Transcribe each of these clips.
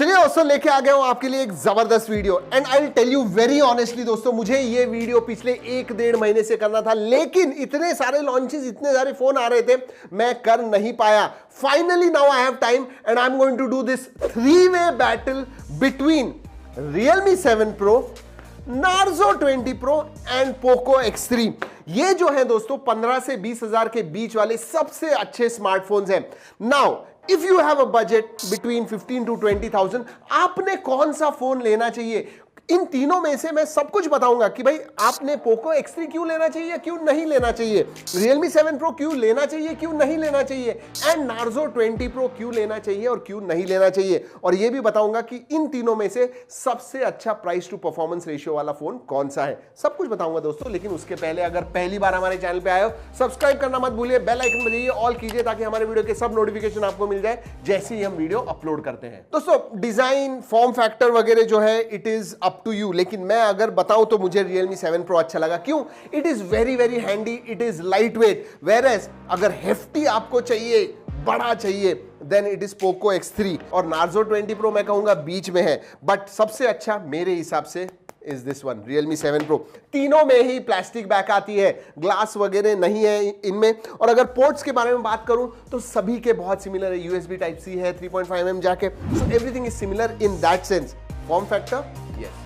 चलिए दोस्तों, लेके आ गया हूं आपके लिए एक जबरदस्त video and I will tell you very honestly दोस्तों, मुझे ये वीडियो पिछले 1-1.5 महीने से करना था, लेकिन इतने सारे लॉन्चेस, इतने सारे फोन आ रहे थे, मैं कर नहीं पाया। Finally now I have time and I am going to do this 3-वे battle between Realme 7 Pro, Narzo 20 Pro and Poco X3। ये जो है दोस्तों 15 से 20 हजार के बीच वाले सबसे अच्छे स्मार्टफोन्स हैं। Now if you have a budget between 15 to 20,000, आपने कौन सा फोन लेना चाहिए? इन तीनों में से मैं सब कुछ बताऊंगा कि भाई आपने Poco X3 क्यों लेना चाहिए, क्यों नहीं लेना चाहिए, Realme 7 Pro क्यों लेना चाहिए, क्यों नहीं लेना चाहिए, एंड Narzo 20 Pro क्यों लेना चाहिए और क्यों नहीं लेना चाहिए। और यह भी बताऊंगा कि इन तीनों में से सबसे अच्छा प्राइस टू परफॉर्मेंस रेशियो वाला फोन कौन सा है। सब कुछ बताऊंगा दोस्तों, लेकिन उसके पहले अगर पहली बार हमारे चैनल पे आए हो, सब्सक्राइब करना मत भूलिए, बेल आइकन बजाइए, ऑल कीजिए ताकि हमारे वीडियो के सब नोटिफिकेशन आपको मिल जाए जैसे ही हम वीडियो अपलोड करते हैं। दोस्तों डिजाइन, फॉर्म फैक्टर वगैरह जो है it is up to you, लेकिन मैं अगर बताऊं तो मुझे Realme 7 Pro अच्छा लगा। क्यों? It is very very handy, it is light weight, whereas अगर हेफ्टी आपको चाहिए, बड़ा चाहिए, then it is Poco X3 और Narzo 20 Pro मैं कहूंगा बीच में है, बट सबसे अच्छा मेरे हिसाब से is this one Realme 7 Pro। तीनों में ही प्लास्टिक बैक आती है, ग्लास वगैरह नहीं है इनमें। और अगर पोर्ट्स के बारे में बात करूं तो सभी के बहुत सिमिलर है, USB Type-C है, 3.5mm जैक है, so everything is similar in that sense. Form factor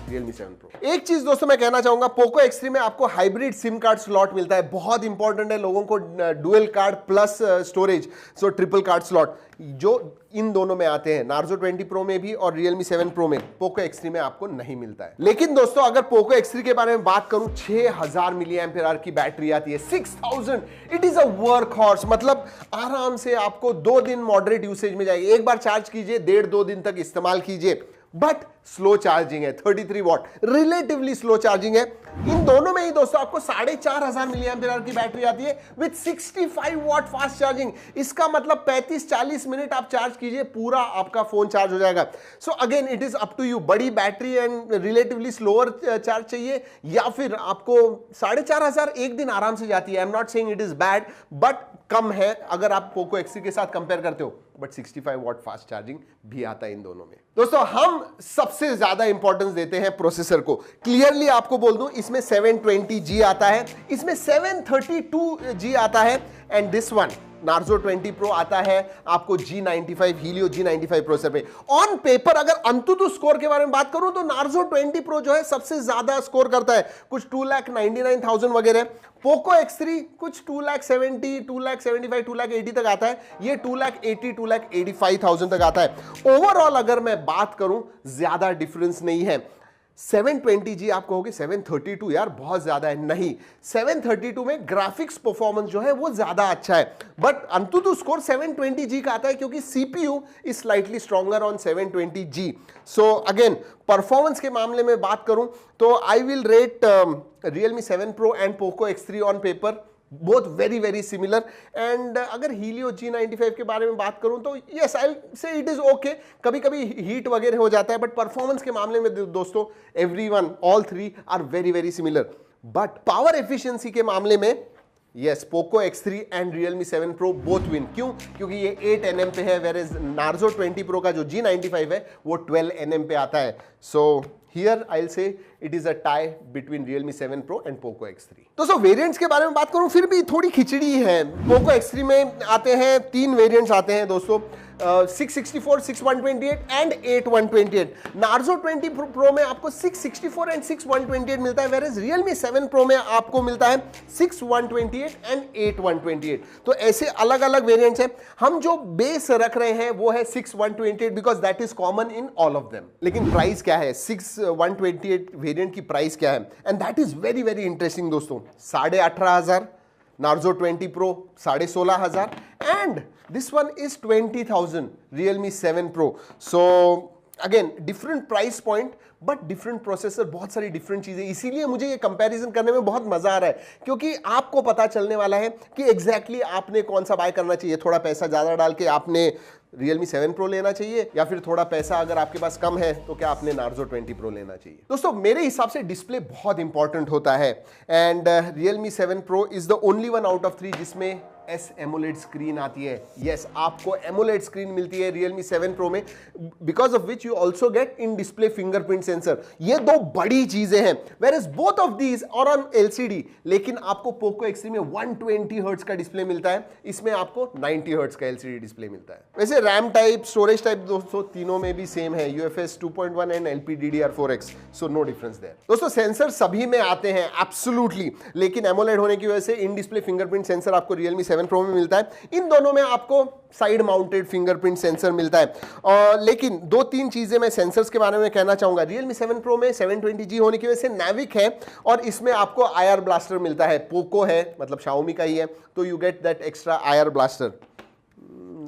Realme 7 Pro। एक चीज दोस्तों मैं कहना चाहूंगा, Poco X3 में आपको हाइब्रिड सिम कार्ड स्लॉट मिलता है, बहुत इंपॉर्टेंट है लोगों को, डुअल कार्ड प्लस स्टोरेज, सो ट्रिपल कार्ड स्लॉट जो इन दोनों में आते हैं, Narzo 20 Pro में भी और Realme 7 Pro में। Poco X3 में आपको नहीं मिलता है। लेकिन दोस्तों अगर Poco X3 के बारे में बात करूं, 6000 mAh की बैटरी आती है, 6000, it is a work horse, मतलब आराम से आपको 2 दिन मॉडरेट यूसेज में जाएगी। एक बार चार्ज कीजिए, 1.5-2 दिन तक इस्तेमाल कीजिए, बट स्लो चार्जिंग है, 33 वॉट, रिलेटिवली स्लो चार्जिंग है। इन दोनों में ही दोस्तों आपको 4500 mAh की बैटरी आती है विद 65 वॉट फास्ट चार्जिंग। इसका मतलब 35-40 मिनट आप चार्ज कीजिए, पूरा आपका फोन चार्ज हो जाएगा। So again it is up to you, बड़ी battery and relatively slower charge चाहिए, या फिर आपको 4500 एक दिन आराम से जाती है। I am not saying it is bad, but कम है अगर आप Poco X3 के साथ कंपेयर करते हो, बट 65 वॉट फास्ट चार्जिंग भी आता है इन दोनों में। दोस्तों हम सबसे ज्यादा इंपॉर्टेंस देते हैं प्रोसेसर को। क्लियरली आपको बोल दूं, इसमें 720G आता है, इसमें 732G आता है, and this one Narzo 20 Pro आता है आपको G95 Helio G95 प्रोसेसर पे। ऑन पेपर अगर अंतुतु स्कोर के बारे में बात करूं तो Narzo 20 Pro जो है सबसे ज्यादा स्कोर करता है, कुछ 2,99,000 वगैरह। Poco X3 कुछ 2,70,000, 2,75,000, 2,80,000 तक आता है, ये 2,80,000, 2,85,000 तक आता है। ओवरऑल अगर मैं बात करूं, ज्यादा डिफरेंस नहीं है। 720G आप कहोगे 732 यार बहुत ज्यादा है, नहीं, 732 में ग्राफिक्स परफॉर्मेंस जो है वो ज्यादा अच्छा है, बट अंतुतु स्कोर 720G का आता है क्योंकि CPU is slightly stronger on 720G। So again performance के मामले में बात करूं तो I will rate Realme 7 Pro and Poco X3 on paper both very very similar. And अगर Helio G95 के बारे में बात करूं तो यस आई से इट इज ओके, कभी कभी हीट वगैरह हो जाता है, बट परफॉर्मेंस के मामले में दोस्तों everyone, all three are very very similar. But power efficiency के मामले में yes, Poco X3 and Realme 7 Pro both win. क्यों? क्योंकि ये 8 nm पे है, वेयर इज Narzo 20 Pro का जो G95 है वो 12 nm पे आता है। सो हियर आई विल से it is a tie between Realme 7 Pro and Poco X3। दोस्तों वेरिएंट्स के बारे में बात करूं फिर भी थोड़ी खिचड़ी है। Poco X3 में आते हैं 3 वेरिएंट्स आते हैं दोस्तों, 664, 6128 एंड 8128। Narzo 20 Pro में आपको 664 एंड 6128 मिलता है, वेयर इज Realme 7 Pro में आपको मिलता है 6128 एंड 8128। तो ऐसे अलग अलग वेरिएंट्स हैं। हम जो बेस रख रहे हैं वो है 6128 because that is common in all of them. लेकिन प्राइस क्या है, 6128 वेरिएंट की प्राइस क्या है, and that is very very interesting दोस्तों। 18,500 Narzo 20 Pro 16,500 and this one is 20,000 Realme 7 Pro। So again different price point but different processor, बहुत सारी different चीजें, इसीलिए मुझे ये कंपैरिजन करने में बहुत मजा आ रहा है क्योंकि आपको पता चलने वाला है कि एग्जैक्टली आपने कौन सा बाय करना चाहिए। थोड़ा पैसा ज्यादा डाल के आपने Realme 7 Pro लेना चाहिए, या फिर थोड़ा पैसा अगर आपके पास कम है तो क्या आपने Narzo 20 Pro लेना चाहिए? दोस्तों मेरे हिसाब से डिस्प्ले बहुत इंपॉर्टेंट होता है and Realme 7 Pro is the only one out of 3 जिसमें एस एमोलेड स्क्रीन आती है। यस, आपको एमोलेड स्क्रीन मिलती है Realme 7 Pro में, because of which you also get in display fingerprint sensor. ये दो बड़ी चीजें हैं। Where is both of these और ऑन LCD, लेकिन आपको Poco X3 में 120 हर्ट्ज का डिस्प्ले मिलता है, इसमें आपको 90 हर्ट्ज का LCD डिस्प्ले मिलता है। वैसे रैम टाइप, स्टोरेज टाइप दोस्तों तीनों में भी सेम है, UFS 2.1 and LPDDR4X, so no difference there. दोस्तों सेंसर सभी में आते हैं एब्सोल्युटली, लेकिन एमोलेड होने की वजह से इन डिस्प्ले फिंगरप्रिंट सेंसर आपको Realme 7 Pro में मिलता है। इन दोनों में आपको साइड माउंटेड फिंगरप्रिंट सेंसर मिलता है। लेकिन दो तीन चीजें मैं सेंसर्स के बारे में कहना चाहूंगा। Realme 7 Pro में 720G होने की वजह से Navic है और इसमें आपको IR ब्लास्टर मिलता है। पोको है, मतलब Xiaomi का ही है, तो you get that extra IR blaster.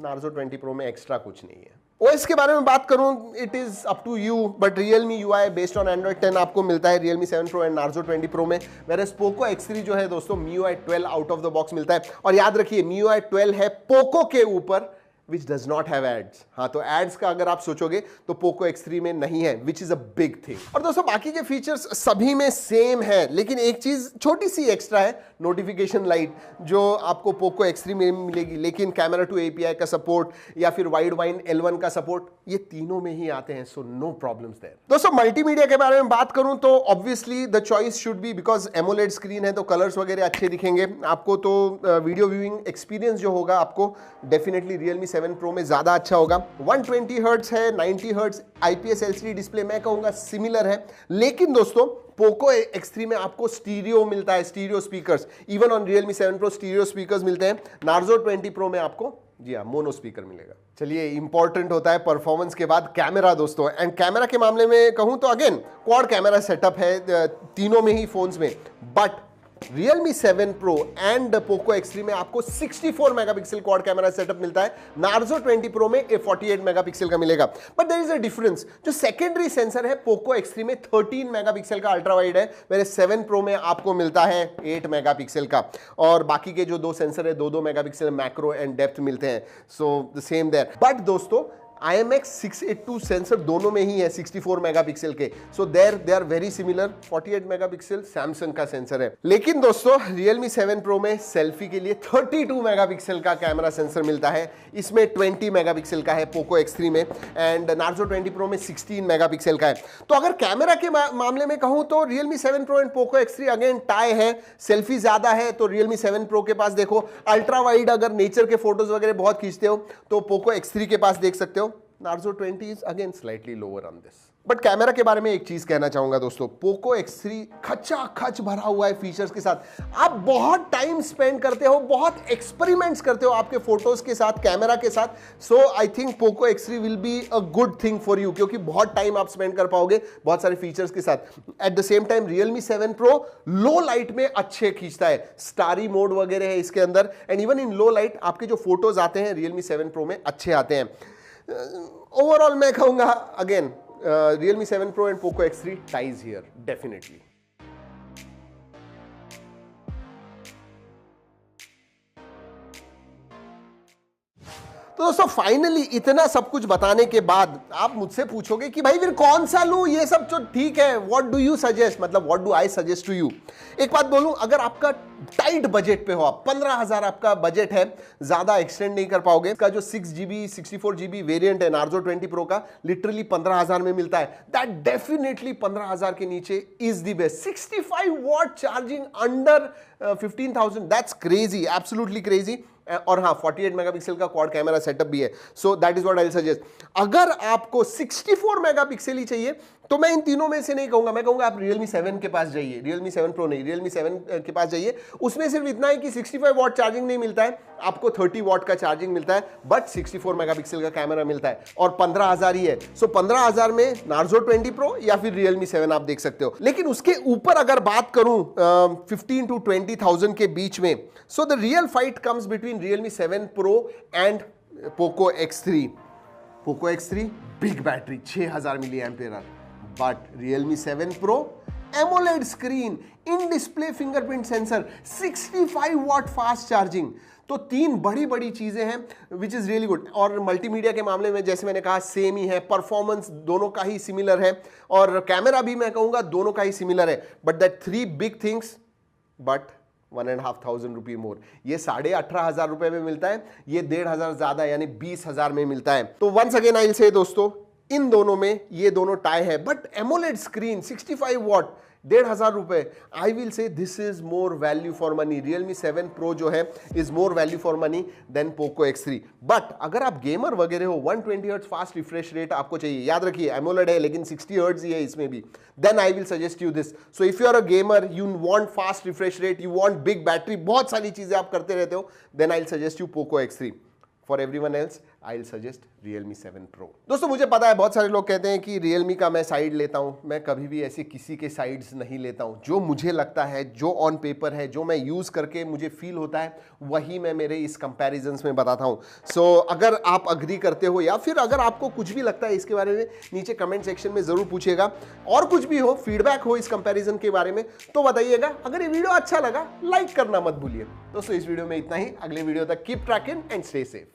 Narzo 20 Pro में एक्स्ट्रा कुछ नहीं है। OS के बारे में बात करूं, it is up to you, but Realme UI based on Android 10 आपको मिलता है Realme 7 Pro and Narzo 20 Pro में। वेरएस Poco X3 जो है दोस्तों MIUI 12 out of the box मिलता है। और याद रखिए MIUI 12 है Poco के ऊपर, which does not have ads। हाँ, तो एड्स का अगर आप सोचोगे तो Poco X3 में नहीं है, which is a big thing। और दोस्तों बाकी के फीचर्स सभी में सेम है, लेकिन एक चीज छोटी सी एक्स्ट्रा है, नोटिफिकेशन लाइट जो आपको Poco X3 में मिलेगी, लेकिन कैमरा टू API का सपोर्ट या फिर वाइड वाइन L1 का सपोर्ट ये तीनों में ही आते हैं, सो नो प्रॉब्लम्स देयर। दोस्तों मल्टीमीडिया के बारे में बात करूं तो obviously the choice should be, because AMOLED screen है तो कलर्स वगैरह अच्छे दिखेंगे आपको, तो वीडियो व्यूइंग एक्सपीरियंस जो होगा आपको डेफिनेटली Realme 7 Pro में ज्यादा अच्छा होगा। 120 हर्ट्ज है, 90 हर्ट्ज IPS LCD डिस्प्ले मैं कहूंगा सिमिलर है, लेकिन दोस्तों Poco X3 में आपको स्टीरियो मिलता है, stereo speakers. Even on Realme 7 Pro stereo speakers मिलते हैं। Narzo 20 Pro में आपको जी हाँ मोनो स्पीकर मिलेगा। चलिए, इंपॉर्टेंट होता है परफॉर्मेंस के बाद कैमरा दोस्तों, एंड कैमरा के मामले में कहूं तो अगेन क्वाड कैमरा सेटअप है तीनों में ही फोन्स में, but Realme 7 Pro and Poco X3 में आपको 64 मेगापिक्सल क्वाड कैमरा सेटअप मिलता है। Narzo 20 Pro में 48 मेगापिक्सल का मिलेगा, but there is a difference. जो सेकेंडरी सेंसर है Poco X3 में 13 मेगापिक्सल का अल्ट्रा वाइड है, मेरे 7 Pro में आपको मिलता है 8 मेगापिक्सल का, और बाकी के जो दो सेंसर है 2-2 मेगापिक्सल मैक्रो एंड डेप्थ मिलते हैं, so the same there. But दोस्तों IMX 682 सेंसर दोनों में ही है 64 मेगापिक्सल के, so they are very similar. 48 megapixel Samsung का सेंसर है, लेकिन दोस्तों Realme 7 Pro में सेल्फी के लिए 32 मेगापिक्सल का कैमरा सेंसर मिलता है, इसमें 20 मेगापिक्सल का है Poco X3 में, एंड Narzo 20 Pro में 16 मेगापिक्सल का है। तो अगर कैमरा के मामले में कहूं तो Realme 7 Pro and Poco X3 again tie है। सेल्फी ज्यादा है तो Realme 7 Pro के पास देखो, अल्ट्रा वाइड अगर नेचर के फोटोज वगैरह बहुत खींचते हो तो Poco X3 के पास देख सकते हो। Narzo 20 is again slightly lower on this। But camera के बारे में एक चीज कहना चाहूंगा दोस्तों, Poco X3 खचा खच भरा हुआ है फीचर्स के साथ। आप बहुत टाइम स्पेंड करते हो, बहुत एक्सपेरिमेंट्स करते हो आपके फोटोज के साथ, कैमरा के साथ, so I think Poco X3 will be a good thing for you, क्योंकि बहुत टाइम आप स्पेंड कर पाओगे बहुत सारे फीचर्स के साथ। At the same time Realme 7 Pro low light में अच्छे खींचता है, स्टारी मोड वगैरह है इसके अंदर, and even in low light आपके जो फोटोज आते हैं Realme 7 Pro में अच्छे आते हैं। ओवरऑल मैं कहूंगा again Realme 7 Pro and Poco X3 ties here definitely। तो दोस्तों फाइनली इतना सब कुछ बताने के बाद आप मुझसे पूछोगे कि भाई फिर कौन सा लूं, ये सब तो ठीक है, व्हाट डू यू सजेस्ट, मतलब what do I suggest to you. एक बात बोलूं, अगर आपका टाइट बजट पे हो, आप 15,000 आपका बजट है, ज्यादा एक्सटेंड नहीं कर पाओगे। इसका जो 6GB 64GB वेरिएंट है Narzo 20 Pro का, लिटरली 15,000 में मिलता है। दैट डेफिनेटली 15,000 के नीचे is the best. 65 watt charging under 15,000, that's crazy, absolutely crazy. और हाँ 48 मेगापिक्सल का क्वाड कैमरा सेटअप भी है, so that is what I will suggest. अगर आपको 64 मेगापिक्सल ही चाहिए तो मैं इन तीनों में से नहीं कहूंगा, मैं कहूंगा आप Realme 7 के पास जाइए, Realme 7 Pro नहीं, Realme 7 के पास जाइए। उसमें सिर्फ इतना है कि 65 वॉट चार्जिंग नहीं मिलता है, आपको 30 वॉट का चार्जिंग मिलता है, बट 64 मेगापिक्सल का कैमरा मिलता है, और 15,000 ही है। सो 15,000 में Narzo 20 Pro या फिर Realme 7 आप देख सकते हो। लेकिन उसके ऊपर अगर बात करूं 15 to 20,000 के बीच में, so the real fight comes between Realme 7 Pro and Poco X3। Poco X3 big battery 6000 mAh, but Realme 7 Pro AMOLED screen, in display fingerprint sensor, 65 watt fast charging. तो 3 बड़ी बड़ी चीजें हैं विच इज रियली गुड। और multimedia के मामले में जैसे मैंने कहा सेम ही है, परफॉर्मेंस दोनों का ही सिमिलर है, और कैमरा भी मैं कहूंगा दोनों का ही सिमिलर है। But that 3 big things, but 1,500 रुपये मोर। ये 18,500 रुपए में मिलता है, ये 1,500 ज्यादा यानी 20,000 में मिलता है। तो वंस अगेन आई विल से दोस्तों, इन दोनों में ये दोनों टाई है, बट एमोलेड स्क्रीन 65 वॉट 1,500 रुपए, I will say this is more value for money. Realme 7 Pro जो है is more value for money than Poco X3। But अगर आप गेमर वगैरह हो, 120 हर्ट्ज फास्ट रिफ्रेश रेट आपको चाहिए, याद रखिए एमोलेड है लेकिन 60 हर्ट्ज ही है इसमें भी, then I will suggest you this. So if you are a gamer, you want fast refresh rate, you want big battery, बहुत सारी चीजें आप करते रहते हो, then I will suggest you Poco X3। For everyone else I will suggest Realme 7 Pro। दोस्तों मुझे पता है बहुत सारे लोग कहते हैं कि Realme का मैं साइड लेता हूं, मैं कभी भी ऐसे किसी के साइड्स नहीं लेता हूं। जो मुझे लगता है, जो ऑन पेपर है, जो मैं यूज करके मुझे फील होता है, वही मैं मेरे इस कंपैरिजंस में बताता हूं। सो अगर आप अग्री करते हो या फिर अगर आपको कुछ भी लगता है इसके बारे में, नीचे कमेंट सेक्शन में जरूर पूछिएगा। और कुछ भी हो, फीडबैक हो इस कंपैरिजन के बारे में तो बताइएगा। अगर ये वीडियो अच्छा लगा, लाइक करना मत भूलिए। दोस्तों इस वीडियो में इतना ही, अगले वीडियो तक keep trekking and stay safe.